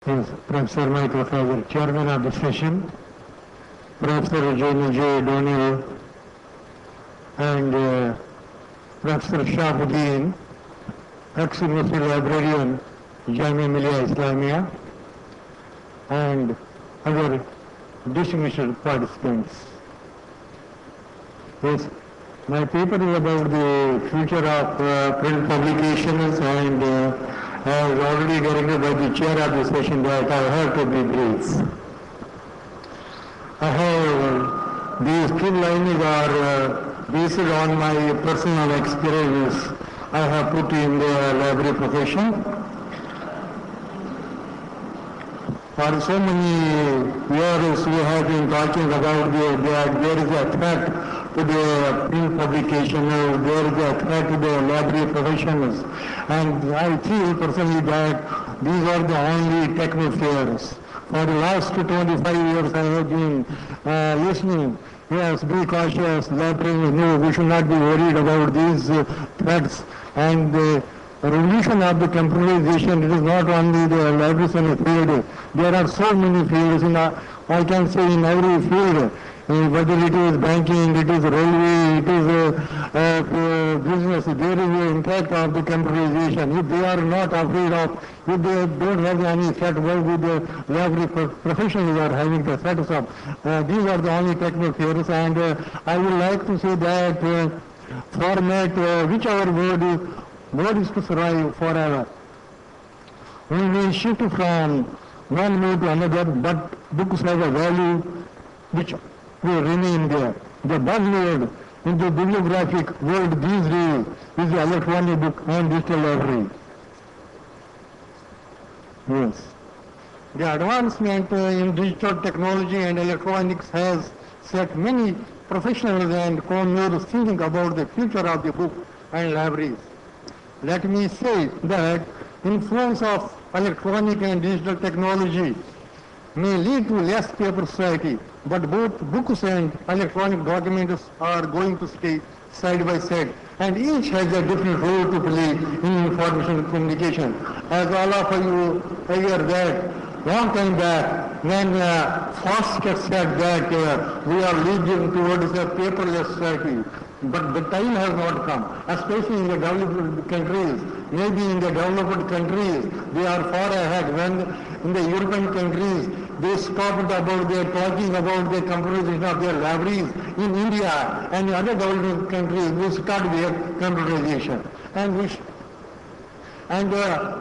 is Professor Michael Faber, Chairman of the session, Professor James J. Donnell, and Professor Shahabuddin, ex-University librarian, Jamia Millia Islamia, and other distinguished participants. Yes, my paper is about the future of print publications, and I was already directed by the chair of the session that I have to be brief. I have these two lines are based on my personal experience I have put in the library profession. For so many years we have been talking about that there is a threat to the print publication, there is a threat to the library professionals, and I feel personally that these are the only techno fears. For the last 25 years I have been listening, yes, be cautious, librarians, no, we should not be worried about these threats, and the revolution of the computerization, it is not only the libraries and the field, there are so many fields, I can say in every field, whether it is banking, it is railway, it is business, there is an impact of the computerization. If they are not afraid of, if they don't have any threat, why would the library professionals are having the threats of? These are the only technical fears, and I would like to say that format, whichever word is to survive forever. We may shift from one mode to another, but books have a value which will remain there. The buzzword in the bibliographic world these days is the electronic book and digital library. Yes. The advancement in digital technology and electronics has set many professionals and consumers thinking about the future of the book and libraries. Let me say that influence of electronic and digital technology may lead to less paper society, but both books and electronic documents are going to stay side by side, and each has a different role to play in information communication. As all of you aware that long time back, when Foster said that we are leading towards a paperless society, but the time has not come, especially in the developed countries. Maybe in the developed countries, they are far ahead. When in the European countries, they stopped about their talking about the computerization of their libraries. In India and other developed countries, we start their computerization. And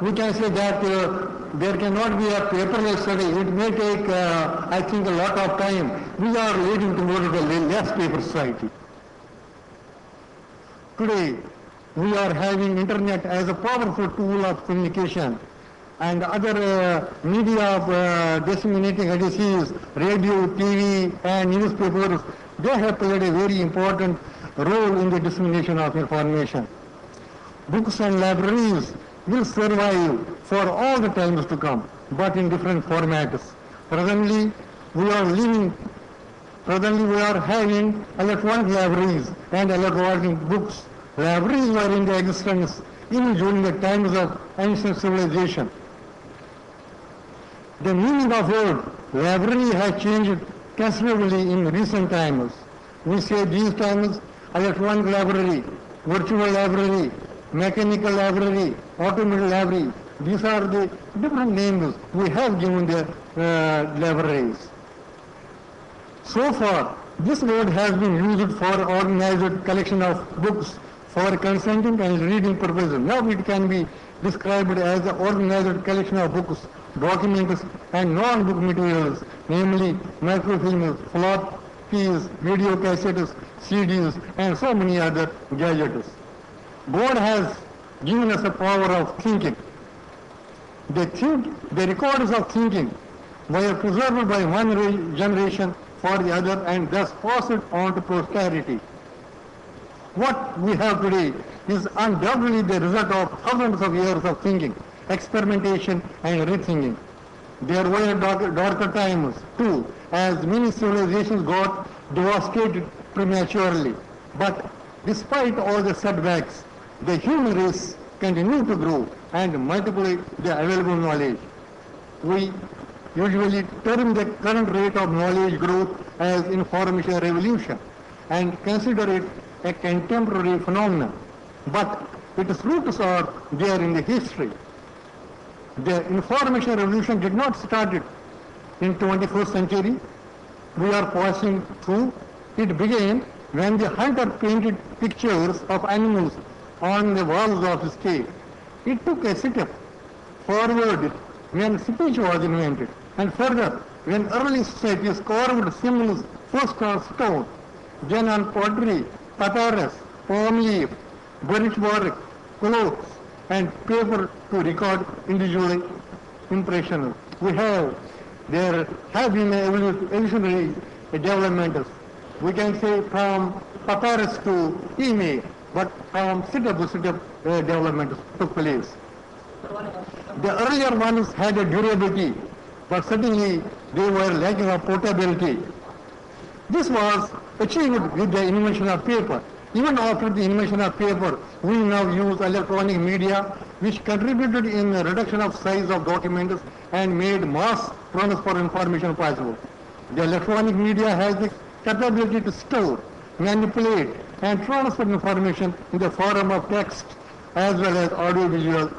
we can say that there cannot be a paperless study. It may take, I think, a lot of time. We are leading towards a less paper society. Today, we are having internet as a powerful tool of communication, and other media of disseminating ideas, radio, TV, and newspapers, they have played a very important role in the dissemination of information. Books and libraries will survive for all the times to come, but in different formats. Presently, we are having electronic libraries and electronic books. Libraries were in the existence even during the times of ancient civilization. The meaning of word library has changed considerably in recent times. We say these times electronic library, virtual library, mechanical library, automated library. These are the different names we have given the libraries. So far, this word has been used for organized collection of books for consenting and reading purposes. Now it can be described as an organized collection of books, documents, and non-book materials, namely microfilms, floppies, video cassettes, CDs, and so many other gadgets. God has given us a power of thinking. The records of thinking were preserved by one generation for the other and thus passed on to posterity. What we have today is undoubtedly the result of thousands of years of thinking, experimentation, and rethinking. There were darker times too, as many civilizations got devastated prematurely. But despite all the setbacks, the human race continued to grow and multiply the available knowledge. We usually term the current rate of knowledge growth as information revolution and consider it a contemporary phenomenon. But its roots are there in the history. The information revolution did not start it in 21st century. We are passing through. It began when the hunter painted pictures of animals on the walls of his cave. It took a step forward when speech was invented, and further when early societies carved symbols first on stone, then on pottery, papyrus, palm leaf, birch bark, clothes, and paper to record individual impressions. There have been evolutionary developments. We can say from papyrus to email, but from step to step development took place. The earlier ones had a durability, but certainly they were lacking of portability. This was achieved with the invention of paper. Even after the invention of paper, we now use electronic media, which contributed in the reduction of size of documents and made mass transfer information possible. The electronic media has the capability to store, manipulate, and transfer information in the form of text as well as audio-visual.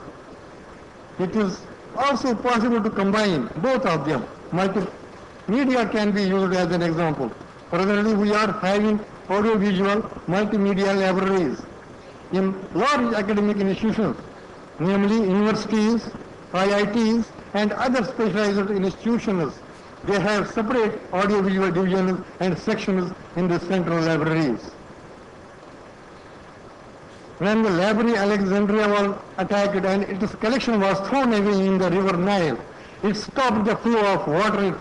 It is also possible to combine both of them. Multimedia can be used as an example. Presently, we are having audio-visual multimedia libraries in large academic institutions, namely universities, IITs, and other specialized institutions. They have separate audio-visual divisions and sections in the central libraries. When the library Alexandria was attacked and its collection was thrown away in the river Nile, it stopped the flow of water.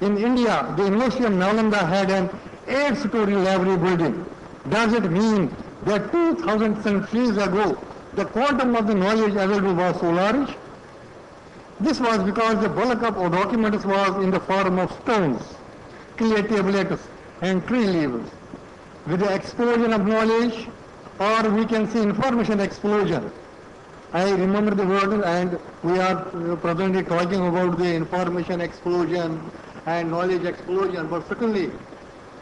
In India, the University of Nalanda had an 8-story library building. Does it mean that 2,000 centuries ago, the quantum of the knowledge available was so large? This was because the bulk of documents was in the form of stones, clay tablets, and tree leaves. With the explosion of knowledge, or we can say information explosion, I remember the word, and we are presently talking about the information explosion and knowledge explosion, but certainly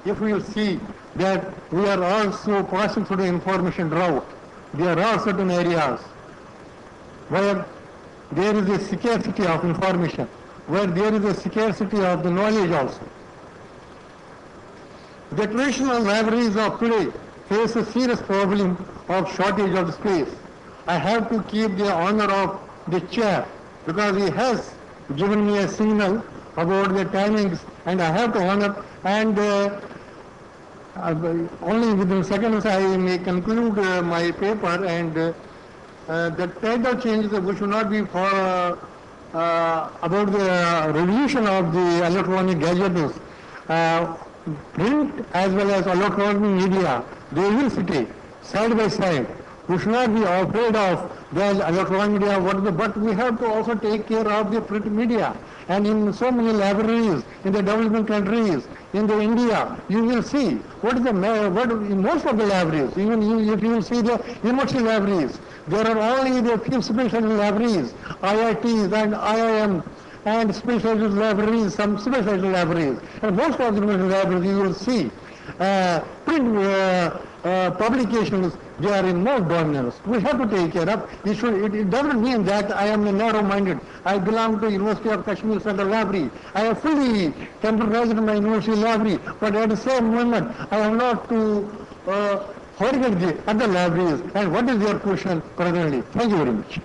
if we will see that we are also passing through the information drought, there are certain areas where there is a scarcity of information, where there is a scarcity of the knowledge also. The traditional libraries of today face a serious problem of shortage of space. I have to keep the honor of the chair because he has given me a signal about the timings, and I have to honor, and only within seconds I may conclude my paper, and the title changes which should not be for about the revolution of the electronic gadgets. Print as well as electronic media, they will stay side by side. We should not be afraid of the electronic media, but we have to also take care of the print media. And in so many libraries, in the developing countries, in the India, you will see what is the in most of the libraries, even if you see the university libraries, there are only the few special libraries, IITs and IIMs, and specialized libraries, some specialized libraries. And most of the libraries you will see print publications, they are in more dominance. We have to take care of. It doesn't mean that I am narrow-minded. I belong to University of Kashmir Central Library. I have fully computerized my university library, but at the same moment, I have not to forget the other libraries. And what is your question presently? Thank you very much.